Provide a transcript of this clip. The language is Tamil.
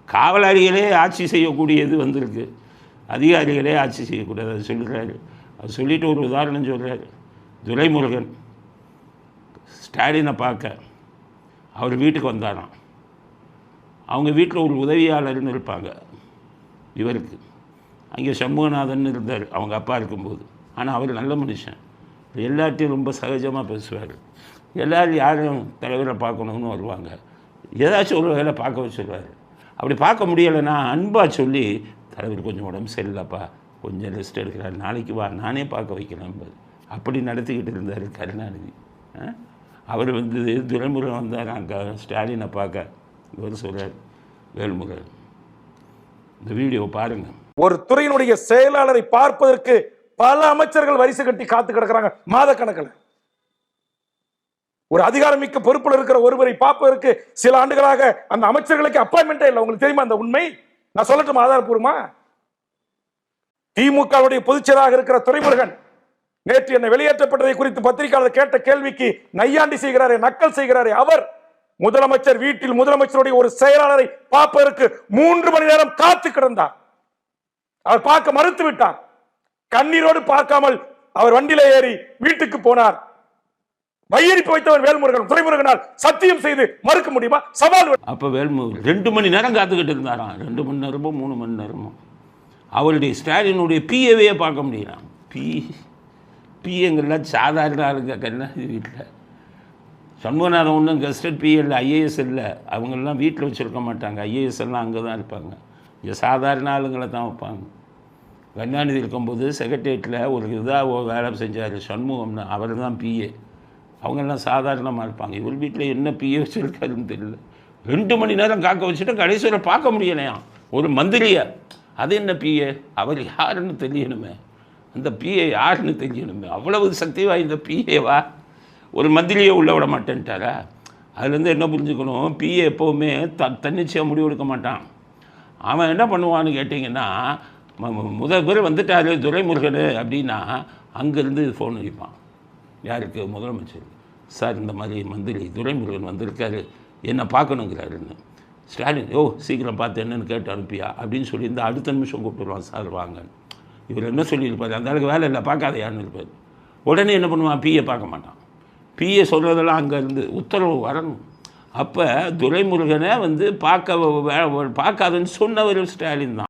காவலாளிகளே ஆட்சி செய்யக்கூடியது வந்திருக்கு, அதிகாரிகளே ஆட்சி செய்யக்கூடாது. அது சொல்கிறாரு. அது சொல்லிவிட்டு ஒரு உதாரணம் சொல்கிறார். துரைமுருகன் ஸ்டாலினை பார்க்க அவர் வீட்டுக்கு வந்தாராம். அவங்க வீட்டில் ஒரு உதவியாளர்னு இருப்பாங்க இவருக்கு. அங்கே சண்முகநாதன் இருந்தார் அவங்க அப்பா இருக்கும்போது. ஆனால் அவர் நல்ல மனுஷன், எல்லாத்தையும் ரொம்ப சகஜமாக பேசுவார். எல்லோரும் யாரும் தலைவரை பார்க்கணுன்னு வருவாங்க, ஏதாச்சும் ஒரு வேலை பார்க்க வச்சுருவார். அப்படி பார்க்க முடியலைன்னா அன்பாக சொல்லி, தலைவர் கொஞ்சம் உடம்பு சரியில்லைப்பா, கொஞ்சம் ரெஸ்ட் எடுக்கிறார், நாளைக்கு வா நானே பார்க்க வைக்கிறேன். அப்படி நடத்திக்கிட்டு இருந்தார் கருணாநிதி. அவர் துரைமுருகன் வந்தார் அங்கே ஸ்டாலினை பார்க்க. இவர் சொல்கிறார், வேல்முருகன் இந்த வீடியோ பாருங்கள். ஒரு துறையினுடைய செயலாளரை பார்ப்பதற்கு பல அமைச்சர்கள் வரிசை கட்டி காத்து கிடக்கிறாங்க மாதக்கணக்கில். ஒரு அதிகாரமிக்க பொறுப்பில் இருக்கிற ஒருவரை பார்ப்பதற்கு சில ஆண்டுகளாக அந்த அமைச்சர்களுக்கு அப்பாயின்மெண்டே இல்லை. உங்களுக்கு தெரியுமா அந்த உண்மை? நான் சொல்லட்டுமா ஆதாரப்பூர்வமா? திமுகவுடைய பொதுச்செயலாளராக இருக்கிற துரைமுருகன் நேற்று என்ன வெளியேற்றப்பட்டதை குறித்து பத்திரிகையாளர் கேட்ட கேள்விக்கு நையாண்டி செய்கிறாரே, நக்கல் செய்கிறாரே, அவர் முதலமைச்சர் வீட்டில் முதலமைச்சருடைய ஒரு செயலாளரை பார்ப்பதற்கு 3 மணி நேரம் காத்து கிடந்தார். அவர் பார்க்க மறுத்து விட்டார். கண்ணீரோடு பார்க்காமல் அவர் வண்டியில ஏறி வீட்டுக்கு போனார். வையரிப்பு வைத்தவர் வேல்முருகன். துரைமுருகனால் சத்தியம் செய்து மறுக்க முடியுமா? சவால். அப்ப வேல்முருகன் 2 மணி நேரம் காத்துக்கிட்டு இருந்தாராம். 2 மணி நேரமோ 3 மணி நேரமோ. அவருடைய ஸ்டாலினுடைய பிஏவே பார்க்க முடியலாம். பிஏங்கெல்லாம் சாதாரண ஆளுங்க கருணாநிதி வீட்டில். சண்முகநாதன் ஒன்றும் கெஸ்டட் பிஏ இல்லை, ஐஏஎஸ் இல்லை. அவங்களெல்லாம் வீட்டில் வச்சுருக்க மாட்டாங்க. ஐஏஎஸ் எல்லாம் அங்கே தான் இருப்பாங்க. இங்கே சாதாரண ஆளுங்களை தான் வைப்பாங்க. கருணாநிதி இருக்கும்போது செக்ரட்டேரியட்டில் ஒரு இதாக வேலை செஞ்சார் சண்முகம்னு, அவர் தான் பிஏ. அவங்கெல்லாம் சாதாரணமாக இருப்பாங்க. இவர் வீட்டில் என்ன பிஏ வச்சுருக்காருன்னு தெரியல. 2 மணி நேரம் காக்க வச்சுட்டு கடைசியில் பார்க்க முடியலையா ஒரு மந்திரியை. அது என்ன பிஏ? அவர் யாருன்னு தெரியணுமே, அந்த பிஏ யாருன்னு தெரியணுமே. அவ்வளவு சக்தி வாய்ந்த பிஏவா? ஒரு மந்திரியை உள்ளே விட மாட்டேன்ட்டாரா? அதுலேருந்து என்ன புரிஞ்சுக்கணும், பிஏ எப்போவுமே தன்னிச்சையாக முடிவு எடுக்க மாட்டான். அவன் என்ன பண்ணுவான்னு கேட்டிங்கன்னா, முதல் பேர் வந்துட்டார் துரைமுருகன் அப்படின்னா அங்கேருந்து ஃபோன் அடிப்பான். யாருக்கு? முதலமைச்சர். சார் இந்த மாதிரி மந்திரி துரைமுருகன் வந்திருக்காரு, என்னை பார்க்கணுங்கிறாருன்னு. ஸ்டாலின், சீக்கிரம் பார்த்து என்னன்னு கேட்டு அனுப்பியா அப்படின்னு சொல்லி இந்த அடுத்த நிமிஷம் கூப்பிட்டுருவான், சார் வாங்க. இவர் என்ன சொல்லியிருப்பார், அந்த ஆளுக்கு வேலை இல்லை பார்க்காதையான்னு இருப்பார். உடனே என்ன பண்ணுவான், பிஏ பார்க்க மாட்டான். பிஏ சொல்கிறதெல்லாம் அங்கேருந்து உத்தரவு வரணும். அப்போ துரைமுருகனை பார்க்காதுன்னு சொன்னவர் ஸ்டாலின் தான்.